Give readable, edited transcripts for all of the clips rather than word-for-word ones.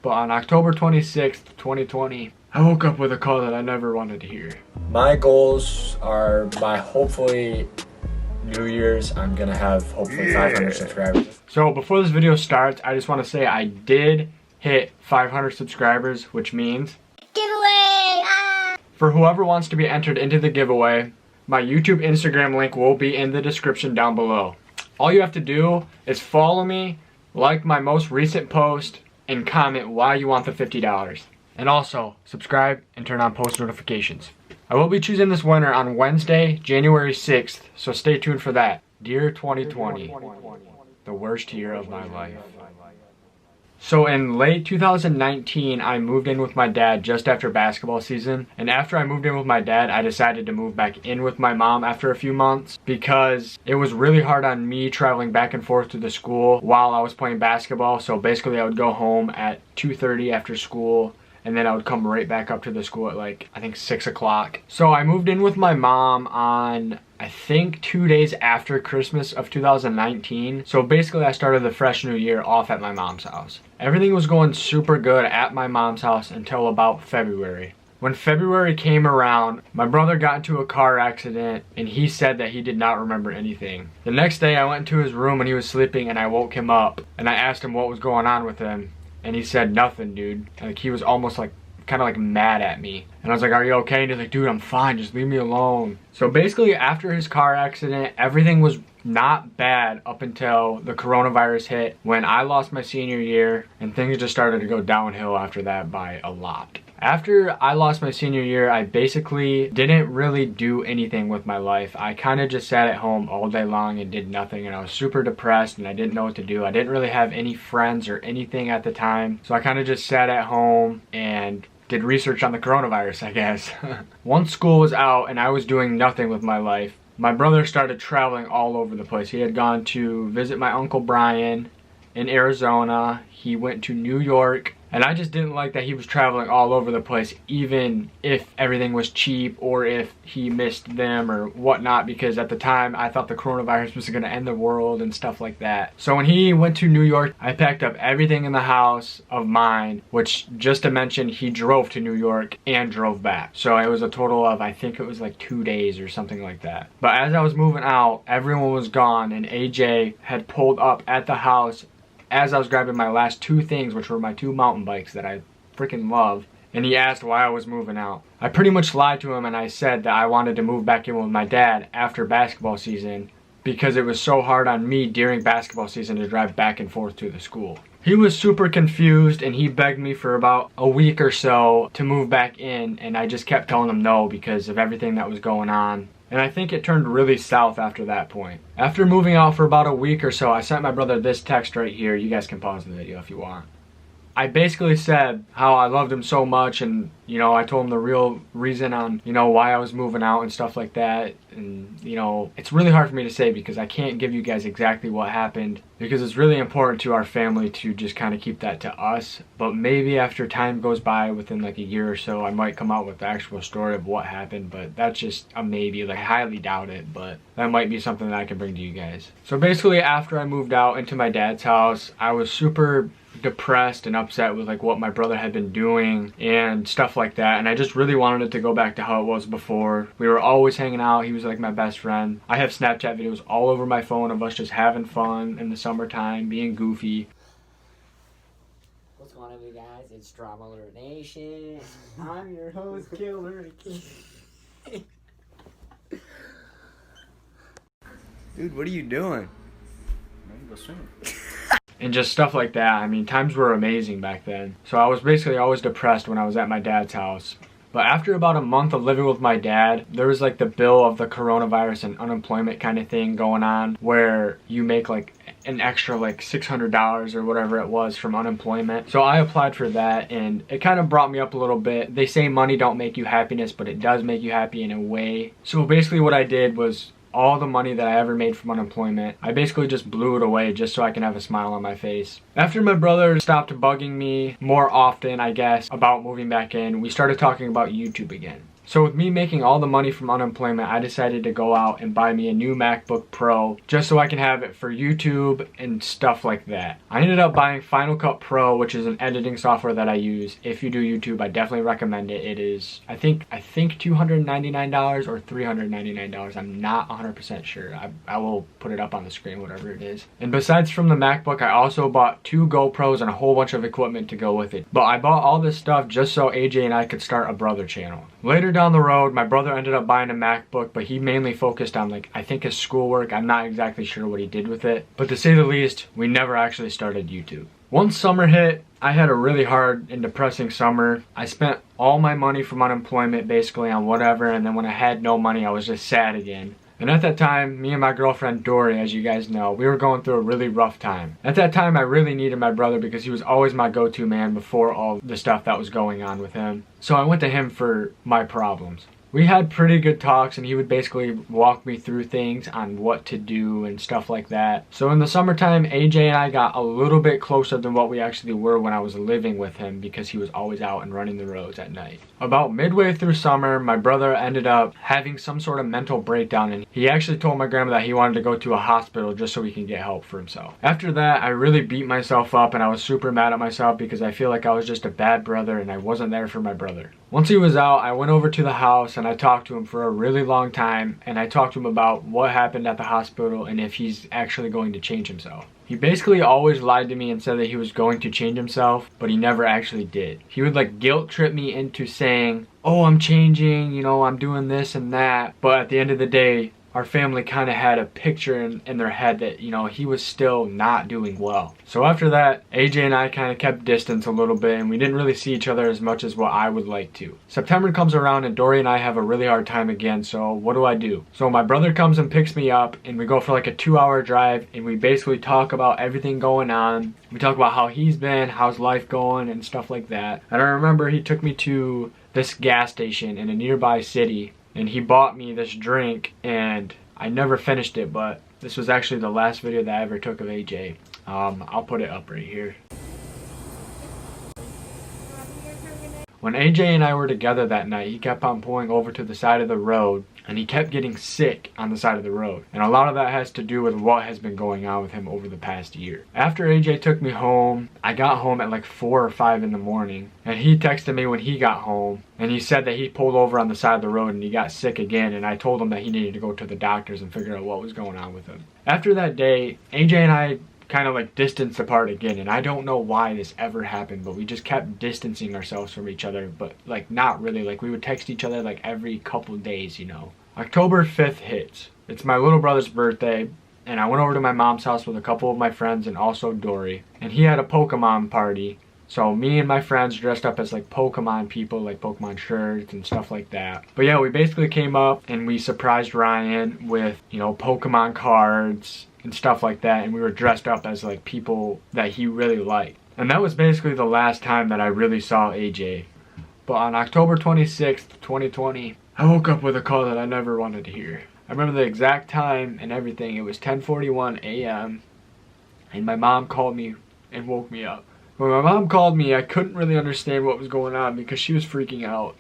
But on October 26th, 2020, I woke up with a call that I never wanted to hear. My goals are by hopefully New Year's, I'm gonna have hopefully 500 subscribers. So before this video starts, I just want to say I did hit 500 subscribers, which means Giveaway! For whoever wants to be entered into the giveaway, my YouTube Instagram link will be in the description down below. All you have to do is follow me, like my most recent post, and comment why you want the $50. And also, subscribe and turn on post notifications. I will be choosing this winner on Wednesday, January 6th, so stay tuned for that. Dear 2020, the worst year of my life. So in late 2019, I moved in with my dad just after basketball season. And after I moved in with my dad, I decided to move back in with my mom after a few months because it was really hard on me traveling back and forth to the school while I was playing basketball. So basically I would go home at 2:30 after school, and then I would come right back up to the school at like, I think 6 o'clock. So I moved in with my mom on, I think 2 days after Christmas of 2019. So basically I started the fresh new year off at my mom's house. Everything was going super good at my mom's house until about February. When February came around, my brother got into a car accident and he said that he did not remember anything. The next day I went into his room and he was sleeping and I woke him up and I asked him what was going on with him. And he said, nothing, dude. Like, he was almost like, kind of like mad at me. And I was like, are you okay? And he's like, dude, I'm fine, just leave me alone. So basically after his car accident, everything was not bad up until the coronavirus hit, when I lost my senior year, and things just started to go downhill after that by a lot. After I lost my senior year, I basically didn't really do anything with my life. I kind of just sat at home all day long and did nothing, and I was super depressed and I didn't know what to do. I didn't really have any friends or anything at the time, so I kind of just sat at home and did research on the coronavirus, I guess. Once school was out and I was doing nothing with my life, my brother started traveling all over the place. He had gone to visit my Uncle Brian in Arizona. He went to New York. And I just didn't like that he was traveling all over the place, even if everything was cheap or if he missed them or whatnot, because at the time I thought the coronavirus was gonna end the world and stuff like that. So when he went to New York, I packed up everything in the house of mine, which, just to mention, he drove to New York and drove back. So it was a total of, I think it was like 2 days or something like that. But as I was moving out, everyone was gone and AJ had pulled up at the house as I was grabbing my last two things, which were my 2 mountain bikes that I freaking love, and he asked why I was moving out. I pretty much lied to him and I said that I wanted to move back in with my dad after basketball season because it was so hard on me during basketball season to drive back and forth to the school. He was super confused and he begged me for about a week or so to move back in, and I just kept telling him no because of everything that was going on. And I think it turned really south after that point. After moving out for about a week or so, I sent my brother this text right here. You guys can pause the video if you want. I basically said how I loved him so much, and you know, I told him the real reason on, you know, why I was moving out and stuff like that. And you know, it's really hard for me to say because I can't give you guys exactly what happened, because it's really important to our family to just kind of keep that to us. But maybe after time goes by, within like a year or so, I might come out with the actual story of what happened, but that's just a maybe. Like, I highly doubt it, but that might be something that I can bring to you guys. So basically after I moved out into my dad's house, I was super depressed and upset with like what my brother had been doing and stuff like that, and I just really wanted it to go back to how it was before. We were always hanging out. He was like my best friend. I have Snapchat videos all over my phone of us just having fun in the summertime, being goofy. What's going on, you guys? It's Drama Alert Nation. I'm your host, Killer. Dude, what are you doing? Go swim. And just stuff like that. I mean, times were amazing back then. So I was basically always depressed when I was at my dad's house. But after about a month of living with my dad, there was like the bill of the coronavirus and unemployment kind of thing going on, where you make like an extra like $600 or whatever it was from unemployment. So I applied for that and it kind of brought me up a little bit. They say money don't make you happiness, but it does make you happy in a way. So basically what I did was, all the money that I ever made from unemployment, I basically just blew it away just so I can have a smile on my face. After my brother stopped bugging me more often, I guess, about moving back in, we started talking about YouTube again. So with me making all the money from unemployment, I decided to go out and buy me a new MacBook Pro just so I can have it for YouTube and stuff like that. I ended up buying Final Cut Pro, which is an editing software that I use. If you do YouTube, I definitely recommend it. It is, I think $299 or $399. I'm not 100% sure. I will put it up on the screen, whatever it is. And besides from the MacBook, I also bought 2 GoPros and a whole bunch of equipment to go with it. But I bought all this stuff just so AJ and I could start a brother channel. Later down the road, my brother ended up buying a MacBook, but he mainly focused on, like, I think his schoolwork. I'm not exactly sure what he did with it. But to say the least, we never actually started YouTube. Once summer hit, I had a really hard and depressing summer. I spent all my money from unemployment basically on whatever, and then when I had no money, I was just sad again. And at that time, me and my girlfriend Dory, as you guys know, we were going through a really rough time. At that time, I really needed my brother because he was always my go-to man before all the stuff that was going on with him. So I went to him for my problems. We had pretty good talks, and he would basically walk me through things on what to do and stuff like that. So in the summertime, AJ and I got a little bit closer than what we actually were when I was living with him because he was always out and running the roads at night. About midway through summer, my brother ended up having some sort of mental breakdown, and he actually told my grandma that he wanted to go to a hospital just so he can get help for himself. After that, I really beat myself up, and I was super mad at myself because I feel like I was just a bad brother and I wasn't there for my brother. Once he was out, I went over to the house and I talked to him for a really long time, and I talked to him about what happened at the hospital and if he's actually going to change himself. He basically always lied to me and said that he was going to change himself, but he never actually did. He would like guilt trip me into saying, oh, I'm changing, you know, I'm doing this and that. But at the end of the day, our family kind of had a picture in their head that, you know, he was still not doing well. So after that, AJ and I kind of kept distance a little bit, and we didn't really see each other as much as what I would like to. September comes around and Dory and I have a really hard time again, so what do? So my brother comes and picks me up, and we go for like a 2-hour drive, and we basically talk about everything going on. We talk about how he's been, how's life going, and stuff like that. And I remember he took me to this gas station in a nearby city, and he bought me this drink, and I never finished it, but this was actually the last video that I ever took of AJ. I'll put it up right here. When AJ and I were together that night, he kept on pulling over to the side of the road, and he kept getting sick on the side of the road. And a lot of that has to do with what has been going on with him over the past year. After AJ took me home, I got home at like 4 or 5 in the morning, and he texted me when he got home, and he said that he pulled over on the side of the road and he got sick again, and I told him that he needed to go to the doctors and figure out what was going on with him. After that day, AJ and I kind of like distanced apart again, and I don't know why this ever happened, but we just kept distancing ourselves from each other, but like not really. Like we would text each other like every couple days, you know. October 5th hits. It's my little brother's birthday, and I went over to my mom's house with a couple of my friends and also Dory, and he had a Pokemon party. So me and my friends dressed up as like Pokemon people, like Pokemon shirts and stuff like that. But yeah, we basically came up and we surprised Ryan with, you know, Pokemon cards and stuff like that, and we were dressed up as like people that he really liked. And that was basically the last time that I really saw AJ. But on October 26th, 2020, I woke up with a call that I never wanted to hear. I remember the exact time and everything. It was 10:41 a.m. and my mom called me and woke me up. When my mom called me, I couldn't really understand what was going on because she was freaking out.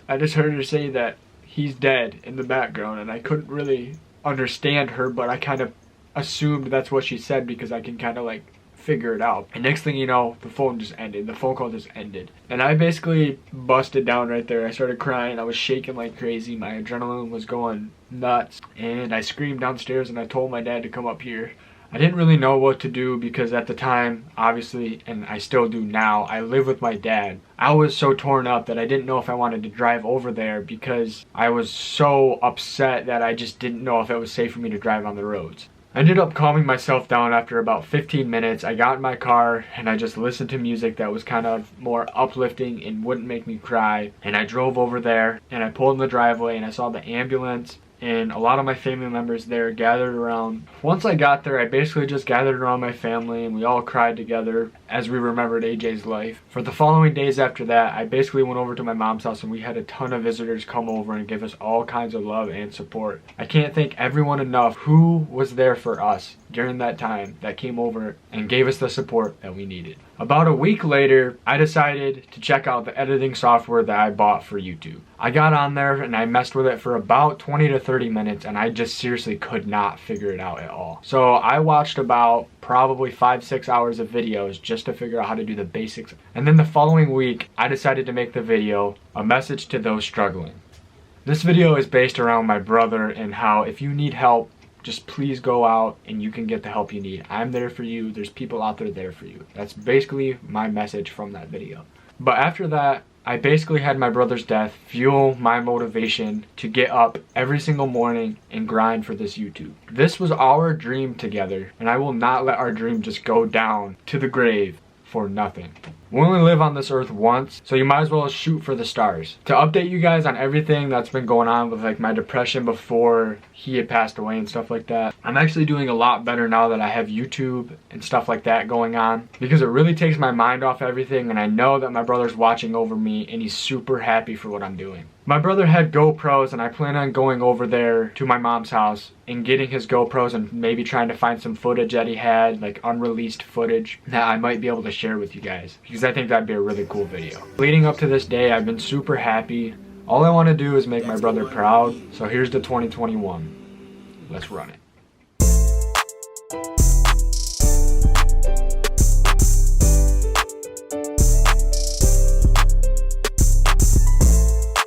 I just heard her say that he's dead in the background, and I couldn't really understand her, but I kind of assumed that's what she said because I can kind of like figure it out. And next thing you know, the phone just ended. The phone call just ended. And I basically busted down right there. I started crying. I was shaking like crazy. My adrenaline was going nuts. And I screamed downstairs and I told my dad to come up here. I didn't really know what to do because at the time, obviously, and I still do now, I live with my dad. I was so torn up that I didn't know if I wanted to drive over there because I was so upset that I just didn't know if it was safe for me to drive on the roads. I ended up calming myself down after about 15 minutes. I got in my car and I just listened to music that was kind of more uplifting and wouldn't make me cry. And I drove over there and I pulled in the driveway and I saw the ambulance and a lot of my family members there gathered around. Once I got there, I basically just gathered around my family and we all cried together. as we remembered AJ's life. For the following days after that, I basically went over to my mom's house and we had a ton of visitors come over and give us all kinds of love and support. I can't thank everyone enough who was there for us during that time, that came over and gave us the support that we needed. About a week later, I decided to check out the editing software that I bought for YouTube. I got on there and I messed with it for about 20 to 30 minutes and I just seriously could not figure it out at all. So I watched about probably 5-6 hours of videos just to figure out how to do the basics. And then the following week, I decided to make the video, A Message to Those Struggling. This video is based around my brother and how if you need help, just please go out and you can get the help you need. I'm there for you. There's people out there for you. That's basically my message from that video. But after that, I basically had my brother's death fuel my motivation to get up every single morning and grind for this YouTube. This was our dream together, and I will not let our dream just go down to the grave for nothing. We only live on this earth once, so you might as well shoot for the stars. To update you guys on everything that's been going on with like my depression before he had passed away and stuff like that, I'm actually doing a lot better now that I have YouTube and stuff like that going on, because it really takes my mind off everything, and I know that my brother's watching over me and he's super happy for what I'm doing. My brother had GoPros and I plan on going over there to my mom's house and getting his GoPros and maybe trying to find some footage that he had, like unreleased footage that I might be able to share with you guys, because I think that'd be a really cool video. Leading up to this day, I've been super happy. All I want to do is make my brother proud, so here's the 2021. Let's run it.